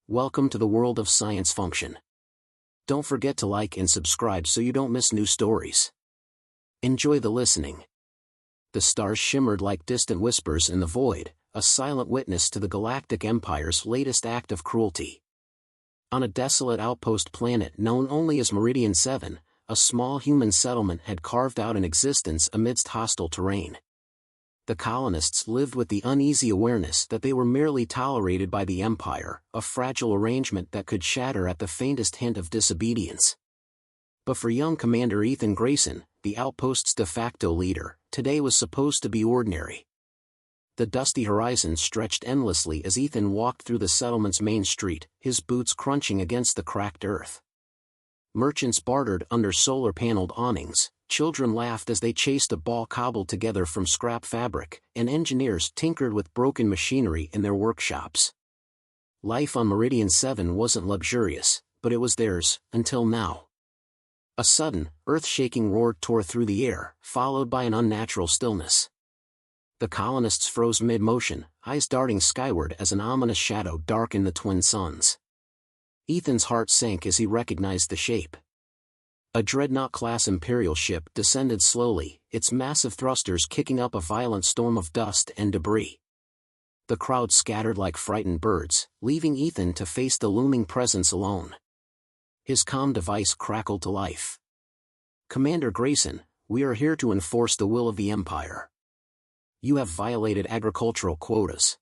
Welcome to the world of science function. Don't forget to like and subscribe so you don't miss new stories. Enjoy the listening. The stars shimmered like distant whispers in the void, a silent witness to the Galactic Empire's latest act of cruelty. On a desolate outpost planet known only as Meridian 7, a small human settlement had carved out an existence amidst hostile terrain. The colonists lived with the uneasy awareness that they were merely tolerated by the Empire, a fragile arrangement that could shatter at the faintest hint of disobedience. But for young Commander Ethan Grayson, the outpost's de facto leader, today was supposed to be ordinary. The dusty horizon stretched endlessly as Ethan walked through the settlement's main street, his boots crunching against the cracked earth. Merchants bartered under solar-paneled awnings, children laughed as they chased a ball cobbled together from scrap fabric, and engineers tinkered with broken machinery in their workshops. Life on Meridian 7 wasn't luxurious, but it was theirs, until now. A sudden, earth-shaking roar tore through the air, followed by an unnatural stillness. The colonists froze mid-motion, eyes darting skyward as an ominous shadow darkened the twin suns. Ethan's heart sank as he recognized the shape. A dreadnought-class Imperial ship descended slowly, its massive thrusters kicking up a violent storm of dust and debris. The crowd scattered like frightened birds, leaving Ethan to face the looming presence alone. His comm device crackled to life. "Commander Grayson, we are here to enforce the will of the Empire. You have violated agricultural quotas.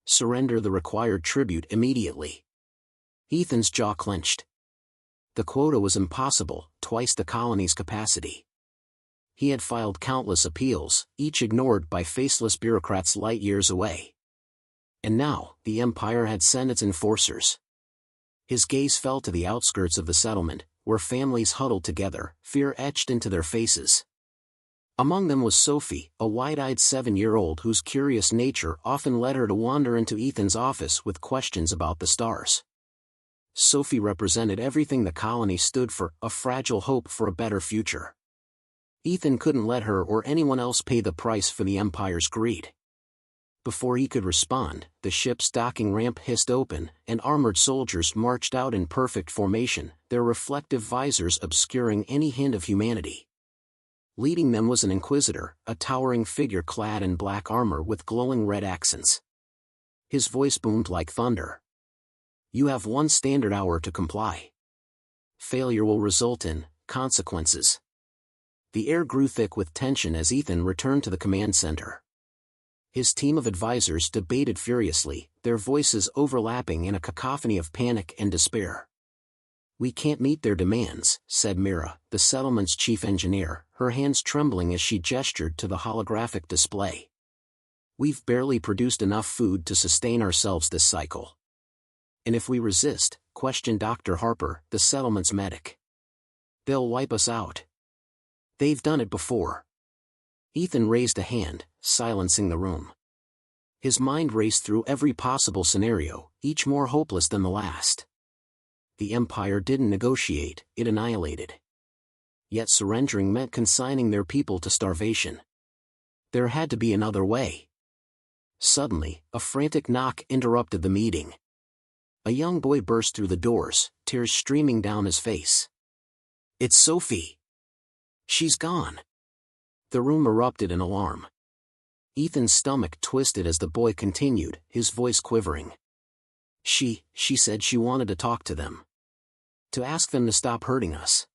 Surrender the required tribute immediately." Ethan's jaw clenched. The quota was impossible, twice the colony's capacity. He had filed countless appeals, each ignored by faceless bureaucrats light years away. And now, the Empire had sent its enforcers. His gaze fell to the outskirts of the settlement, where families huddled together, fear etched into their faces. Among them was Sophie, a wide-eyed 7-year-old whose curious nature often led her to wander into Ethan's office with questions about the stars. Sophie represented everything the colony stood for, a fragile hope for a better future. Ethan couldn't let her or anyone else pay the price for the Empire's greed. Before he could respond, the ship's docking ramp hissed open, and armored soldiers marched out in perfect formation, their reflective visors obscuring any hint of humanity. Leading them was an Inquisitor, a towering figure clad in black armor with glowing red accents. His voice boomed like thunder. "You have one standard hour to comply. Failure will result in consequences." The air grew thick with tension as Ethan returned to the command center. His team of advisors debated furiously, their voices overlapping in a cacophony of panic and despair. "We can't meet their demands," said Mira, the settlement's chief engineer, her hands trembling as she gestured to the holographic display. "We've barely produced enough food to sustain ourselves this cycle." "And if we resist?" questioned Dr. Harper, the settlement's medic. "They'll wipe us out. They've done it before." Ethan raised a hand, silencing the room. His mind raced through every possible scenario, each more hopeless than the last. The Empire didn't negotiate, it annihilated. Yet surrendering meant consigning their people to starvation. There had to be another way. Suddenly, a frantic knock interrupted the meeting. A young boy burst through the doors, tears streaming down his face. "It's Sophie. She's gone." The room erupted in alarm. Ethan's stomach twisted as the boy continued, his voice quivering. She said she wanted to talk to them. To ask them to stop hurting us."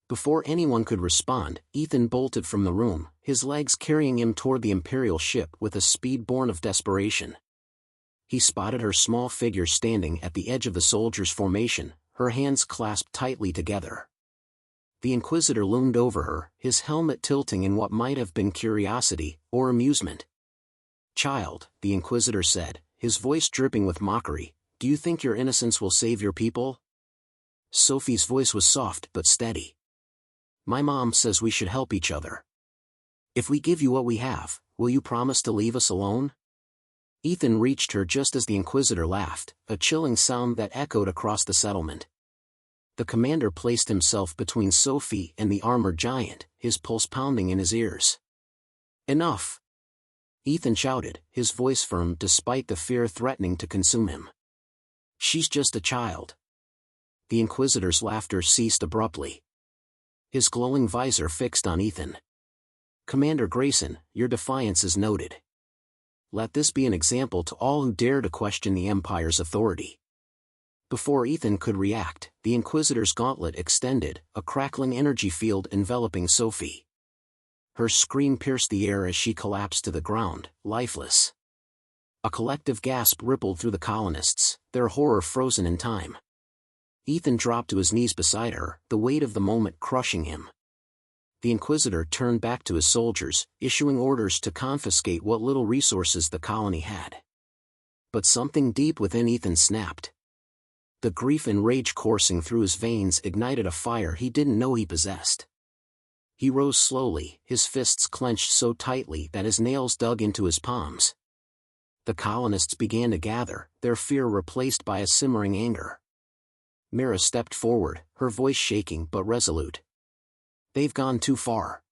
Before anyone could respond, Ethan bolted from the room, his legs carrying him toward the Imperial ship with a speed born of desperation. He spotted her small figure standing at the edge of the soldiers' formation, her hands clasped tightly together. The Inquisitor loomed over her, his helmet tilting in what might have been curiosity or amusement. "Child," the Inquisitor said, his voice dripping with mockery, "do you think your innocence will save your people?" Sophie's voice was soft but steady. "My mom says we should help each other. If we give you what we have, will you promise to leave us alone?" Ethan reached her just as the Inquisitor laughed, a chilling sound that echoed across the settlement. The commander placed himself between Sophie and the armored giant, his pulse pounding in his ears. "Enough!" Ethan shouted, his voice firm despite the fear threatening to consume him. She's just a child. The Inquisitor's laughter ceased abruptly. His glowing visor fixed on Ethan. Commander Grayson, your defiance is noted. Let this be an example to all who dare to question the Empire's authority. Before Ethan could react, the Inquisitor's gauntlet extended, a crackling energy field enveloping Sophie. Her scream pierced the air as she collapsed to the ground, lifeless. A collective gasp rippled through the colonists, their horror frozen in time. Ethan dropped to his knees beside her, the weight of the moment crushing him. The Inquisitor turned back to his soldiers, issuing orders to confiscate what little resources the colony had. But something deep within Ethan snapped. The grief and rage coursing through his veins ignited a fire he didn't know he possessed. He rose slowly, his fists clenched so tightly that his nails dug into his palms. The colonists began to gather, their fear replaced by a simmering anger. Mira stepped forward, her voice shaking but resolute. They've gone too far.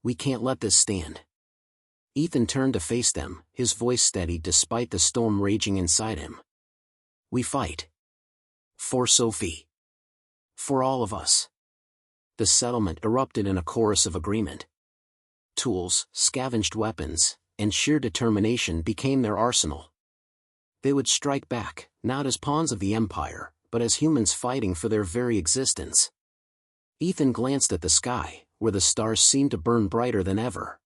We can't let this stand. Ethan turned to face them, his voice steady despite the storm raging inside him. We fight. For Sophie. For all of us. The settlement erupted in a chorus of agreement. Tools, scavenged weapons, and sheer determination became their arsenal. They would strike back, not as pawns of the Empire, but as humans fighting for their very existence. Ethan glanced at the sky, where the stars seemed to burn brighter than ever.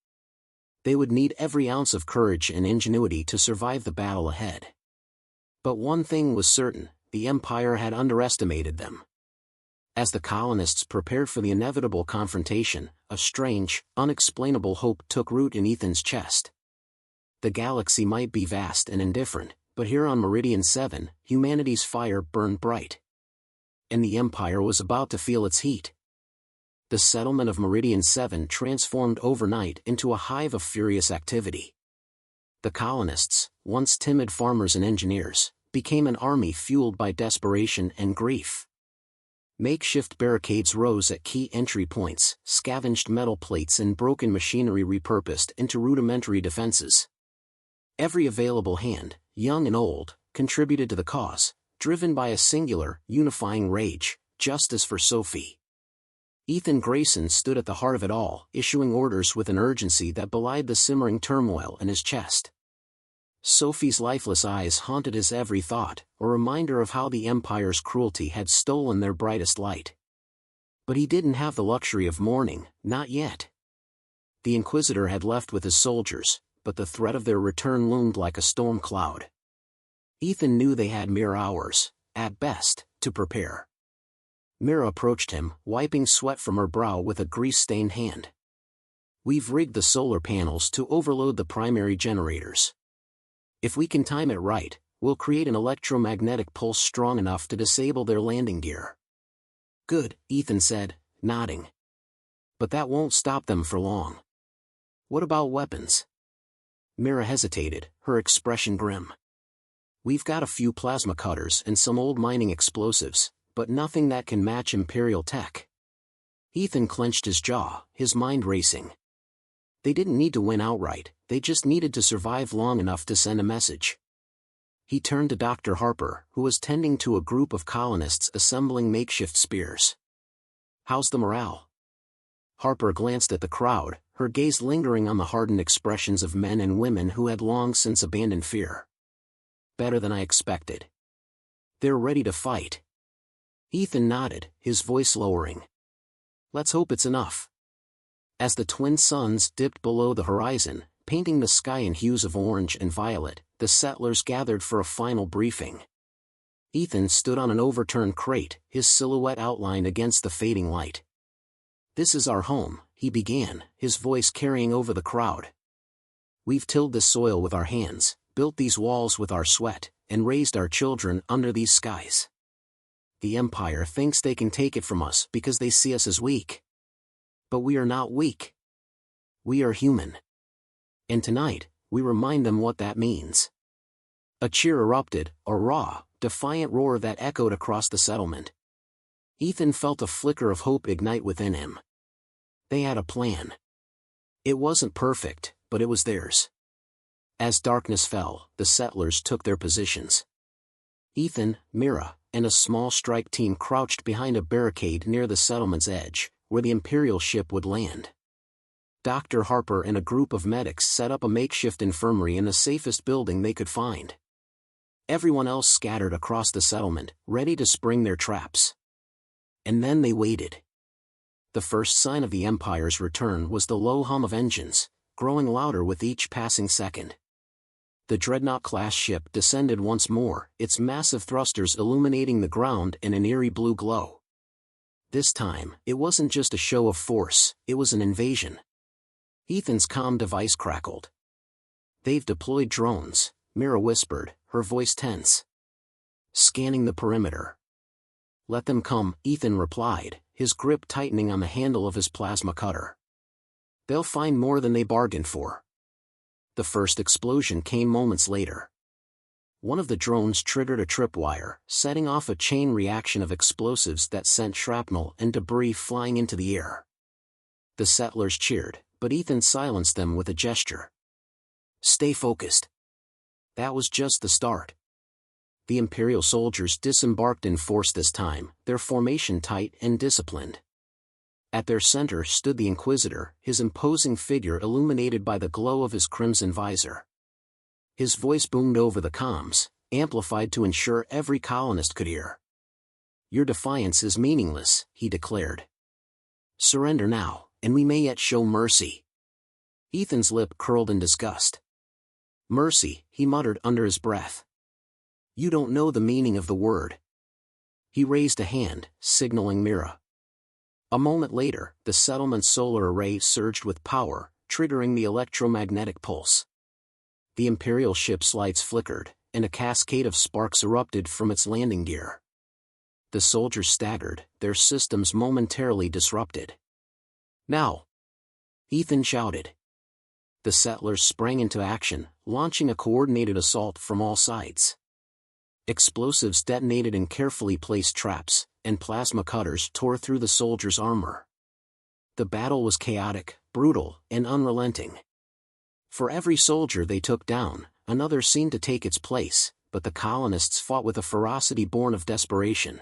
They would need every ounce of courage and ingenuity to survive the battle ahead. But one thing was certain, the Empire had underestimated them. As the colonists prepared for the inevitable confrontation, a strange, unexplainable hope took root in Ethan's chest. The galaxy might be vast and indifferent, but here on Meridian 7, humanity's fire burned bright. And the Empire was about to feel its heat. The settlement of Meridian 7 transformed overnight into a hive of furious activity. The colonists, once timid farmers and engineers, became an army fueled by desperation and grief. Makeshift barricades rose at key entry points, scavenged metal plates and broken machinery repurposed into rudimentary defenses. Every available hand, young and old, contributed to the cause, driven by a singular, unifying rage, justice for Sophie. Ethan Grayson stood at the heart of it all, issuing orders with an urgency that belied the simmering turmoil in his chest. Sophie's lifeless eyes haunted his every thought, a reminder of how the Empire's cruelty had stolen their brightest light. But he didn't have the luxury of mourning, not yet. The Inquisitor had left with his soldiers, but the threat of their return loomed like a storm cloud. Ethan knew they had mere hours, at best, to prepare. Mira approached him, wiping sweat from her brow with a grease-stained hand. We've rigged the solar panels to overload the primary generators. If we can time it right, we'll create an electromagnetic pulse strong enough to disable their landing gear. Good, Ethan said, nodding. But that won't stop them for long. What about weapons? Mira hesitated, her expression grim. We've got a few plasma cutters and some old mining explosives, but nothing that can match Imperial tech. Ethan clenched his jaw, his mind racing. They didn't need to win outright, they just needed to survive long enough to send a message. He turned to Dr. Harper, who was tending to a group of colonists assembling makeshift spears. How's the morale? Harper glanced at the crowd, her gaze lingering on the hardened expressions of men and women who had long since abandoned fear. Better than I expected. They're ready to fight. Ethan nodded, his voice lowering. Let's hope it's enough. As the twin suns dipped below the horizon, painting the sky in hues of orange and violet, the settlers gathered for a final briefing. Ethan stood on an overturned crate, his silhouette outlined against the fading light. This is our home, he began, his voice carrying over the crowd. We've tilled this soil with our hands, built these walls with our sweat, and raised our children under these skies. The Empire thinks they can take it from us because they see us as weak. But we are not weak. We are human. And tonight, we remind them what that means. A cheer erupted, a raw, defiant roar that echoed across the settlement. Ethan felt a flicker of hope ignite within him. They had a plan. It wasn't perfect, but it was theirs. As darkness fell, the settlers took their positions. Ethan, Mira, and a small strike team crouched behind a barricade near the settlement's edge, where the Imperial ship would land. Dr. Harper and a group of medics set up a makeshift infirmary in the safest building they could find. Everyone else scattered across the settlement, ready to spring their traps. And then they waited. The first sign of the Empire's return was the low hum of engines, growing louder with each passing second. The Dreadnought-class ship descended once more, its massive thrusters illuminating the ground in an eerie blue glow. This time, it wasn't just a show of force, it was an invasion. Ethan's comm device crackled. "They've deployed drones," Mira whispered, her voice tense. "Scanning the perimeter." "Let them come," Ethan replied, his grip tightening on the handle of his plasma cutter. "They'll find more than they bargained for." The first explosion came moments later. One of the drones triggered a tripwire, setting off a chain reaction of explosives that sent shrapnel and debris flying into the air. The settlers cheered, but Ethan silenced them with a gesture. "Stay focused." That was just the start. The Imperial soldiers disembarked in force this time, their formation tight and disciplined. At their center stood the Inquisitor, his imposing figure illuminated by the glow of his crimson visor. His voice boomed over the comms, amplified to ensure every colonist could hear. "Your defiance is meaningless," he declared. "Surrender now, and we may yet show mercy." Ethan's lip curled in disgust. "Mercy," he muttered under his breath. "You don't know the meaning of the word." He raised a hand, signaling Mira. A moment later, the settlement's solar array surged with power, triggering the electromagnetic pulse. The Imperial ship's lights flickered, and a cascade of sparks erupted from its landing gear. The soldiers staggered, their systems momentarily disrupted. "Now!" Ethan shouted. The settlers sprang into action, launching a coordinated assault from all sides. Explosives detonated in carefully placed traps, and plasma cutters tore through the soldiers' armor. The battle was chaotic, brutal, and unrelenting. For every soldier they took down, another seemed to take its place, but the colonists fought with a ferocity born of desperation.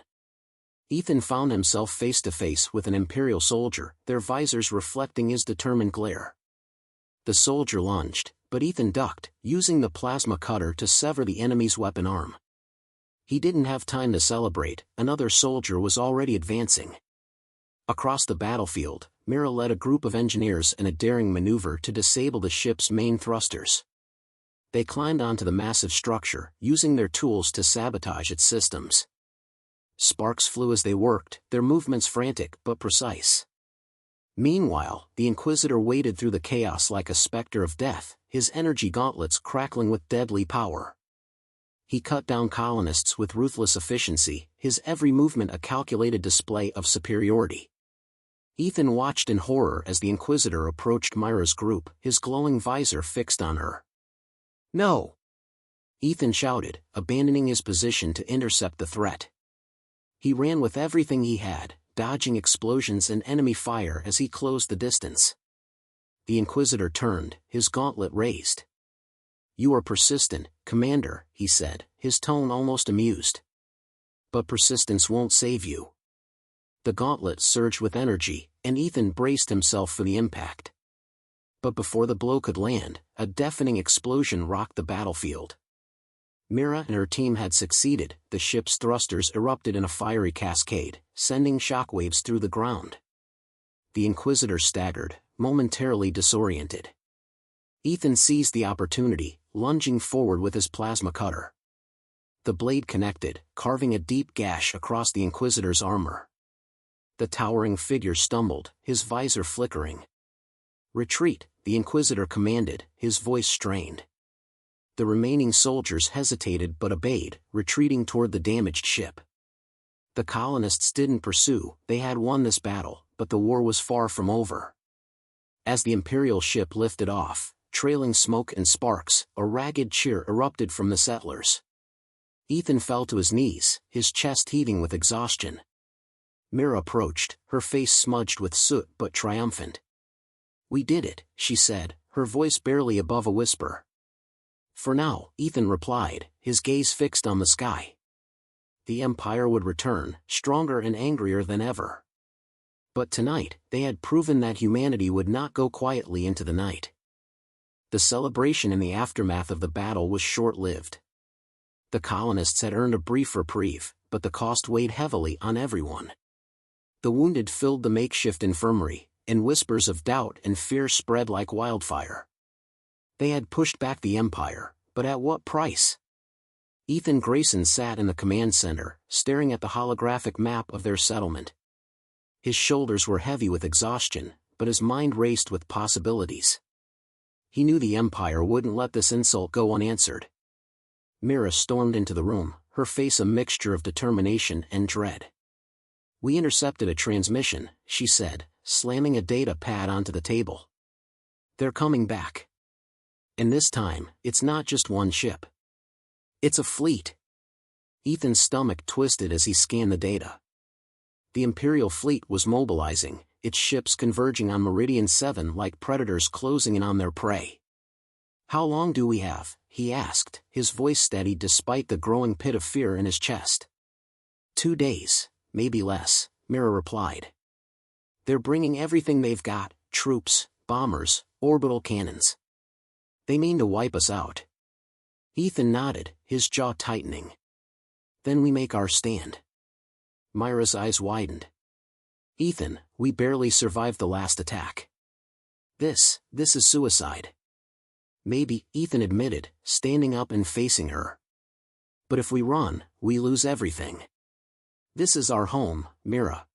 Ethan found himself face to face with an Imperial soldier, their visors reflecting his determined glare. The soldier lunged, but Ethan ducked, using the plasma cutter to sever the enemy's weapon arm. He didn't have time to celebrate, another soldier was already advancing. Across the battlefield, Mira led a group of engineers in a daring maneuver to disable the ship's main thrusters. They climbed onto the massive structure, using their tools to sabotage its systems. Sparks flew as they worked, their movements frantic but precise. Meanwhile, the Inquisitor waded through the chaos like a specter of death, his energy gauntlets crackling with deadly power. He cut down colonists with ruthless efficiency, his every movement a calculated display of superiority. Ethan watched in horror as the Inquisitor approached Mira's group, his glowing visor fixed on her. "No!" Ethan shouted, abandoning his position to intercept the threat. He ran with everything he had, dodging explosions and enemy fire as he closed the distance. The Inquisitor turned, his gauntlet raised. "You are persistent, Commander," he said, his tone almost amused. "But persistence won't save you." The gauntlet surged with energy, and Ethan braced himself for the impact. But before the blow could land, a deafening explosion rocked the battlefield. Mira and her team had succeeded, the ship's thrusters erupted in a fiery cascade, sending shockwaves through the ground. The Inquisitor staggered, momentarily disoriented. Ethan seized the opportunity, lunging forward with his plasma cutter. The blade connected, carving a deep gash across the Inquisitor's armor. The towering figure stumbled, his visor flickering. "Retreat," the Inquisitor commanded, his voice strained. The remaining soldiers hesitated but obeyed, retreating toward the damaged ship. The colonists didn't pursue, they had won this battle, but the war was far from over. As the Imperial ship lifted off, trailing smoke and sparks, a ragged cheer erupted from the settlers. Ethan fell to his knees, his chest heaving with exhaustion. Mira approached, her face smudged with soot but triumphant. "We did it," she said, her voice barely above a whisper. "For now," Ethan replied, his gaze fixed on the sky. The Empire would return, stronger and angrier than ever. But tonight, they had proven that humanity would not go quietly into the night. The celebration in the aftermath of the battle was short-lived. The colonists had earned a brief reprieve, but the cost weighed heavily on everyone. The wounded filled the makeshift infirmary, and whispers of doubt and fear spread like wildfire. They had pushed back the Empire, but at what price? Ethan Grayson sat in the command center, staring at the holographic map of their settlement. His shoulders were heavy with exhaustion, but his mind raced with possibilities. He knew the Empire wouldn't let this insult go unanswered. Mira stormed into the room, her face a mixture of determination and dread. "We intercepted a transmission," she said, slamming a data pad onto the table. "They're coming back. And this time, it's not just one ship. It's a fleet." Ethan's stomach twisted as he scanned the data. The Imperial fleet was mobilizing, its ships converging on Meridian 7 like predators closing in on their prey. "How long do we have?" he asked, his voice steady despite the growing pit of fear in his chest. 2 days, maybe less," Mira replied. "They're bringing everything they've got, troops, bombers, orbital cannons. They mean to wipe us out." Ethan nodded, his jaw tightening. "Then we make our stand." Myra's eyes widened. "Ethan, we barely survived the last attack. This is suicide." "Maybe," Ethan admitted, standing up and facing her. "But if we run, we lose everything. This is our home, Mira.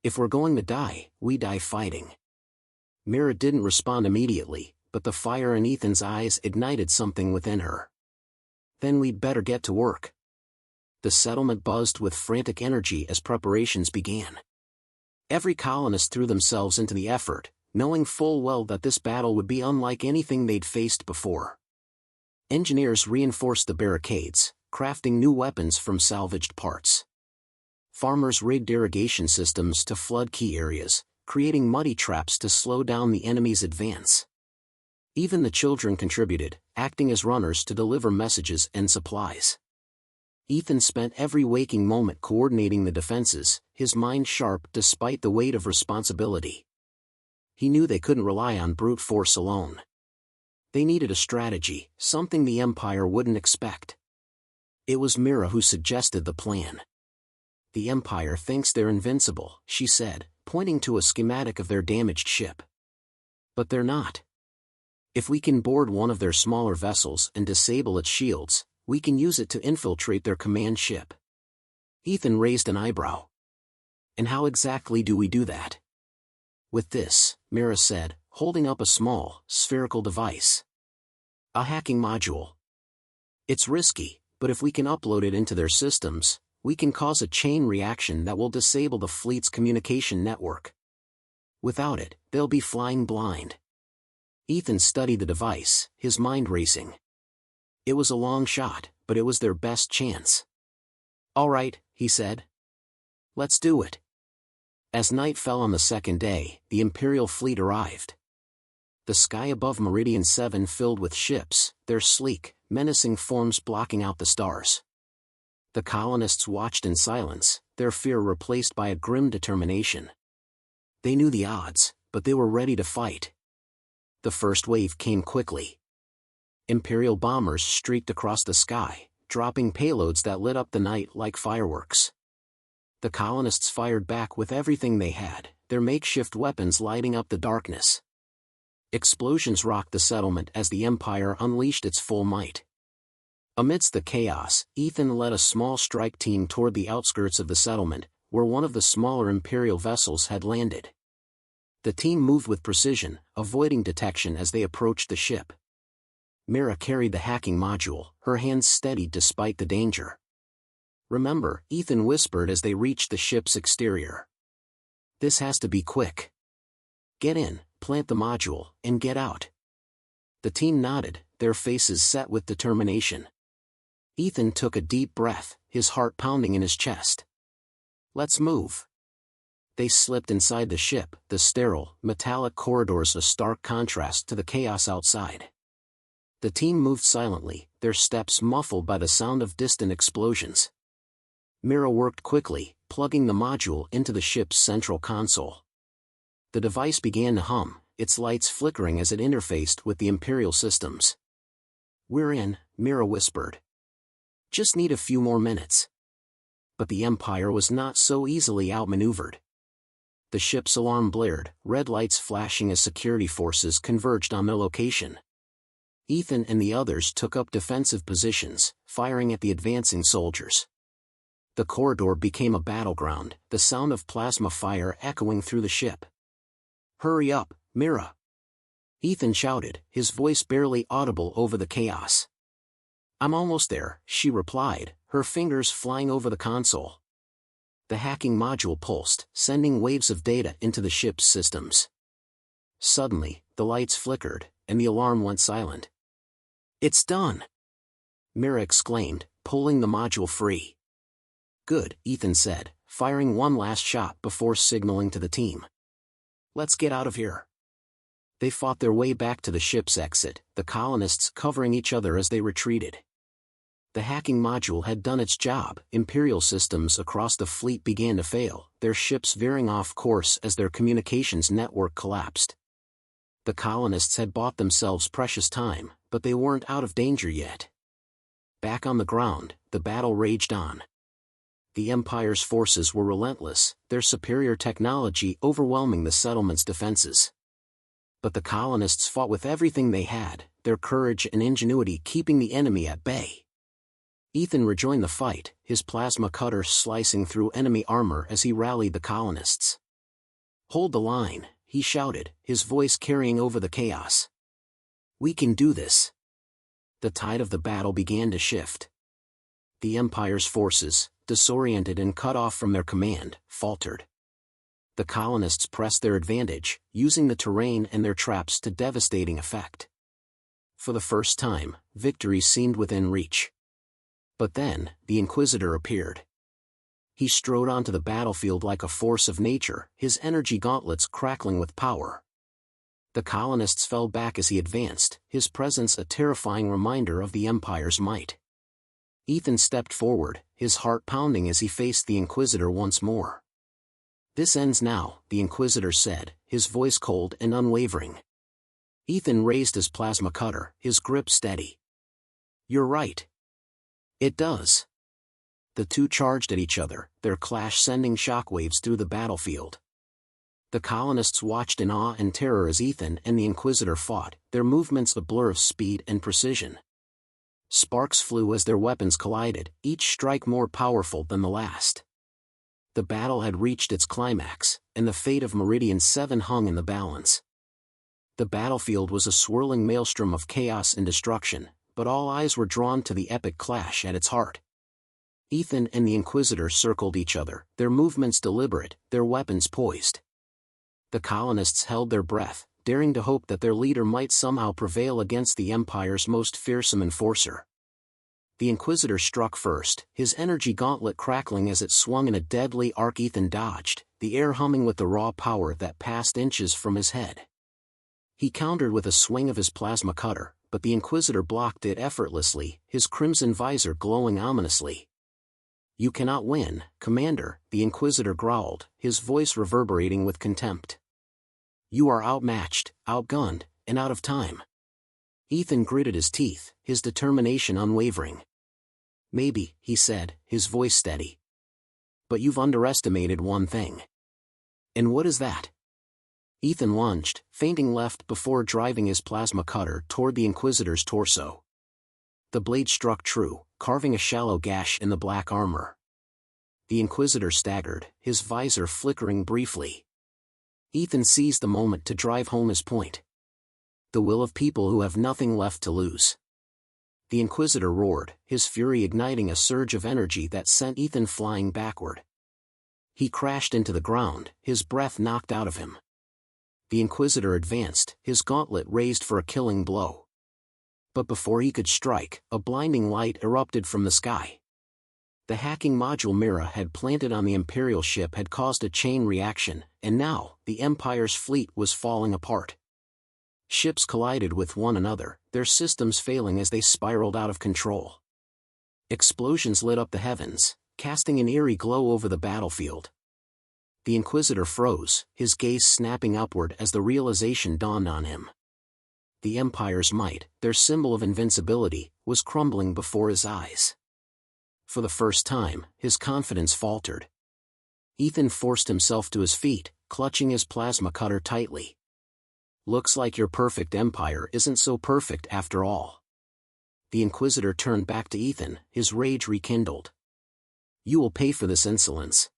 If we're going to die, we die fighting." Mira didn't respond immediately, but the fire in Ethan's eyes ignited something within her. "Then we'd better get to work." The settlement buzzed with frantic energy as preparations began. Every colonist threw themselves into the effort, knowing full well that this battle would be unlike anything they'd faced before. Engineers reinforced the barricades, crafting new weapons from salvaged parts. Farmers rigged irrigation systems to flood key areas, creating muddy traps to slow down the enemy's advance. Even the children contributed, acting as runners to deliver messages and supplies. Ethan spent every waking moment coordinating the defenses, his mind sharp despite the weight of responsibility. He knew they couldn't rely on brute force alone. They needed a strategy, something the Empire wouldn't expect. It was Mira who suggested the plan. "The Empire thinks they're invincible," she said, pointing to a schematic of their damaged ship. "But they're not. If we can board one of their smaller vessels and disable its shields, we can use it to infiltrate their command ship." Ethan raised an eyebrow. "And how exactly do we do that?" "With this," Mira said, holding up a small, spherical device. "A hacking module. It's risky, but if we can upload it into their systems, we can cause a chain reaction that will disable the fleet's communication network. Without it, they'll be flying blind." Ethan studied the device, his mind racing. It was a long shot, but it was their best chance. "All right," he said. "Let's do it." As night fell on the second day, the Imperial fleet arrived. The sky above Meridian 7 filled with ships, their sleek, menacing forms blocking out the stars. The colonists watched in silence, their fear replaced by a grim determination. They knew the odds, but they were ready to fight. The first wave came quickly. Imperial bombers streaked across the sky, dropping payloads that lit up the night like fireworks. The colonists fired back with everything they had, their makeshift weapons lighting up the darkness. Explosions rocked the settlement as the Empire unleashed its full might. Amidst the chaos, Ethan led a small strike team toward the outskirts of the settlement, where one of the smaller Imperial vessels had landed. The team moved with precision, avoiding detection as they approached the ship. Mira carried the hacking module, her hands steady despite the danger. "Remember," Ethan whispered as they reached the ship's exterior. "This has to be quick. Get in, plant the module, and get out." The team nodded, their faces set with determination. Ethan took a deep breath, his heart pounding in his chest. "Let's move." They slipped inside the ship, the sterile, metallic corridors a stark contrast to the chaos outside. The team moved silently, their steps muffled by the sound of distant explosions. Mira worked quickly, plugging the module into the ship's central console. The device began to hum, its lights flickering as it interfaced with the Imperial systems. "We're in," Mira whispered. "Just need a few more minutes." But the Empire was not so easily outmaneuvered. The ship's alarm blared, red lights flashing as security forces converged on their location. Ethan and the others took up defensive positions, firing at the advancing soldiers. The corridor became a battleground, the sound of plasma fire echoing through the ship. "Hurry up, Mira!" Ethan shouted, his voice barely audible over the chaos. "I'm almost there," she replied, her fingers flying over the console. The hacking module pulsed, sending waves of data into the ship's systems. Suddenly, the lights flickered, and the alarm went silent. "It's done!" Mira exclaimed, pulling the module free. "Good," Ethan said, firing one last shot before signaling to the team. "Let's get out of here." They fought their way back to the ship's exit, the colonists covering each other as they retreated. The hacking module had done its job. Imperial systems across the fleet began to fail, their ships veering off course as their communications network collapsed. The colonists had bought themselves precious time, but they weren't out of danger yet. Back on the ground, the battle raged on. The Empire's forces were relentless, their superior technology overwhelming the settlement's defenses. But the colonists fought with everything they had, their courage and ingenuity keeping the enemy at bay. Ethan rejoined the fight, his plasma cutter slicing through enemy armor as he rallied the colonists. "Hold the line," he shouted, his voice carrying over the chaos. "We can do this." The tide of the battle began to shift. The Empire's forces, disoriented and cut off from their command, faltered. The colonists pressed their advantage, using the terrain and their traps to devastating effect. For the first time, victory seemed within reach. But then, the Inquisitor appeared. He strode onto the battlefield like a force of nature, his energy gauntlets crackling with power. The colonists fell back as he advanced, his presence a terrifying reminder of the Empire's might. Ethan stepped forward, his heart pounding as he faced the Inquisitor once more. "This ends now," the Inquisitor said, his voice cold and unwavering. Ethan raised his plasma cutter, his grip steady. "You're right. It does." The two charged at each other, their clash sending shockwaves through the battlefield. The colonists watched in awe and terror as Ethan and the Inquisitor fought, their movements a blur of speed and precision. Sparks flew as their weapons collided, each strike more powerful than the last. The battle had reached its climax, and the fate of Meridian 7 hung in the balance. The battlefield was a swirling maelstrom of chaos and destruction, but all eyes were drawn to the epic clash at its heart. Ethan and the Inquisitor circled each other, their movements deliberate, their weapons poised. The colonists held their breath, daring to hope that their leader might somehow prevail against the Empire's most fearsome enforcer. The Inquisitor struck first, his energy gauntlet crackling as it swung in a deadly arc. Ethan dodged, the air humming with the raw power that passed inches from his head. He countered with a swing of his plasma cutter, but the Inquisitor blocked it effortlessly, his crimson visor glowing ominously. "You cannot win, Commander," the Inquisitor growled, his voice reverberating with contempt. "You are outmatched, outgunned, and out of time." Ethan gritted his teeth, his determination unwavering. "Maybe," he said, his voice steady. "But you've underestimated one thing." "And what is that?" Ethan lunged, feinting left before driving his plasma cutter toward the Inquisitor's torso. The blade struck true, carving a shallow gash in the black armor. The Inquisitor staggered, his visor flickering briefly. Ethan seized the moment to drive home his point. The will of people who have nothing left to lose. The Inquisitor roared, his fury igniting a surge of energy that sent Ethan flying backward. He crashed into the ground, his breath knocked out of him. The Inquisitor advanced, his gauntlet raised for a killing blow. But before he could strike, a blinding light erupted from the sky. The hacking module Mira had planted on the Imperial ship had caused a chain reaction, and now, the Empire's fleet was falling apart. Ships collided with one another, their systems failing as they spiraled out of control. Explosions lit up the heavens, casting an eerie glow over the battlefield. The Inquisitor froze, his gaze snapping upward as the realization dawned on him. The Empire's might, their symbol of invincibility, was crumbling before his eyes. For the first time, his confidence faltered. Ethan forced himself to his feet, clutching his plasma cutter tightly. "Looks like your perfect Empire isn't so perfect after all." The Inquisitor turned back to Ethan, his rage rekindled. "You will pay for this insolence."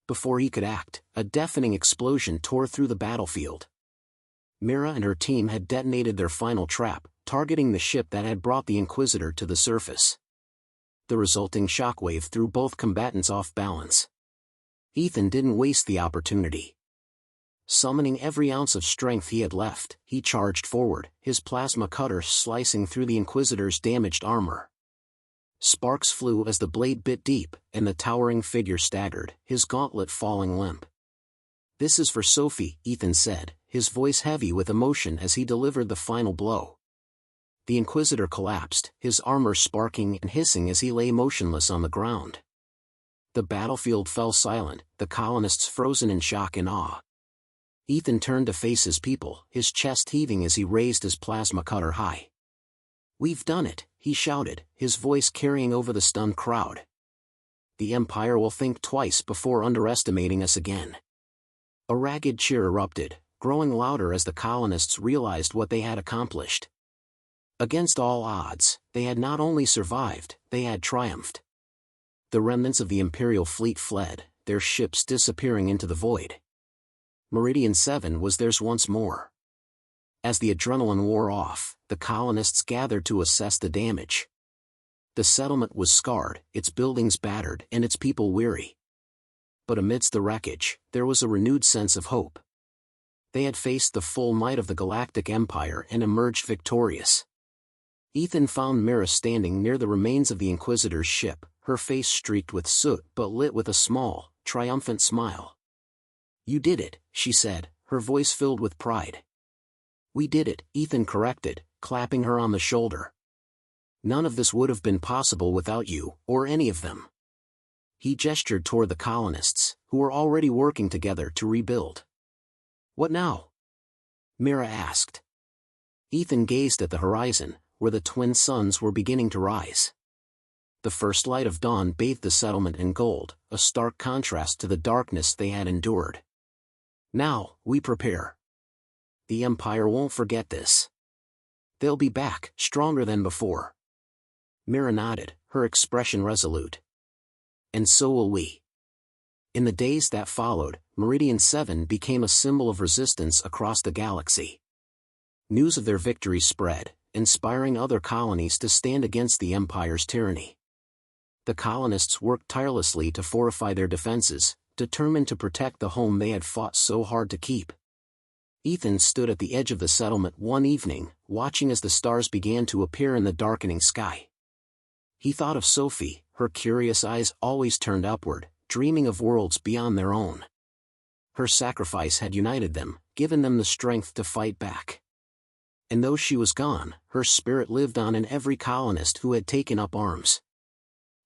Before he could act, a deafening explosion tore through the battlefield. Mira and her team had detonated their final trap, targeting the ship that had brought the Inquisitor to the surface. The resulting shockwave threw both combatants off balance. Ethan didn't waste the opportunity. Summoning every ounce of strength he had left, he charged forward, his plasma cutter slicing through the Inquisitor's damaged armor. Sparks flew as the blade bit deep, and the towering figure staggered, his gauntlet falling limp. "This is for Sophie," Ethan said, his voice heavy with emotion as he delivered the final blow. The Inquisitor collapsed, his armor sparking and hissing as he lay motionless on the ground. The battlefield fell silent, the colonists frozen in shock and awe. Ethan turned to face his people, his chest heaving as he raised his plasma cutter high. "We've done it," he shouted, his voice carrying over the stunned crowd. "The Empire will think twice before underestimating us again." A ragged cheer erupted, growing louder as the colonists realized what they had accomplished. Against all odds, they had not only survived, they had triumphed. The remnants of the Imperial fleet fled, their ships disappearing into the void. Meridian 7 was theirs once more. As the adrenaline wore off, the colonists gathered to assess the damage. The settlement was scarred, its buildings battered and its people weary. But amidst the wreckage, there was a renewed sense of hope. They had faced the full might of the Galactic Empire and emerged victorious. Ethan found Mira standing near the remains of the Inquisitor's ship, her face streaked with soot but lit with a small, triumphant smile. "You did it," she said, her voice filled with pride. "We did it," Ethan corrected, clapping her on the shoulder. "None of this would have been possible without you, or any of them." He gestured toward the colonists, who were already working together to rebuild. "What now?" Mira asked. Ethan gazed at the horizon, where the twin suns were beginning to rise. The first light of dawn bathed the settlement in gold, a stark contrast to the darkness they had endured. "Now, we prepare. The Empire won't forget this. They'll be back, stronger than before." Mira nodded, her expression resolute. "And so will we." In the days that followed, Meridian 7 became a symbol of resistance across the galaxy. News of their victory spread, inspiring other colonies to stand against the Empire's tyranny. The colonists worked tirelessly to fortify their defenses, determined to protect the home they had fought so hard to keep. Ethan stood at the edge of the settlement one evening, watching as the stars began to appear in the darkening sky. He thought of Sophie, her curious eyes always turned upward, dreaming of worlds beyond their own. Her sacrifice had united them, given them the strength to fight back. And though she was gone, her spirit lived on in every colonist who had taken up arms.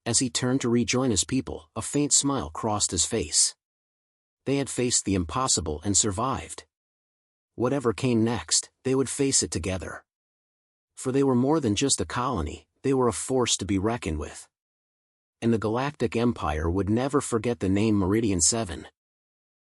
As he turned to rejoin his people, a faint smile crossed his face. They had faced the impossible and survived. Whatever came next, they would face it together. For they were more than just a colony, they were a force to be reckoned with. And the Galactic Empire would never forget the name Meridian 7.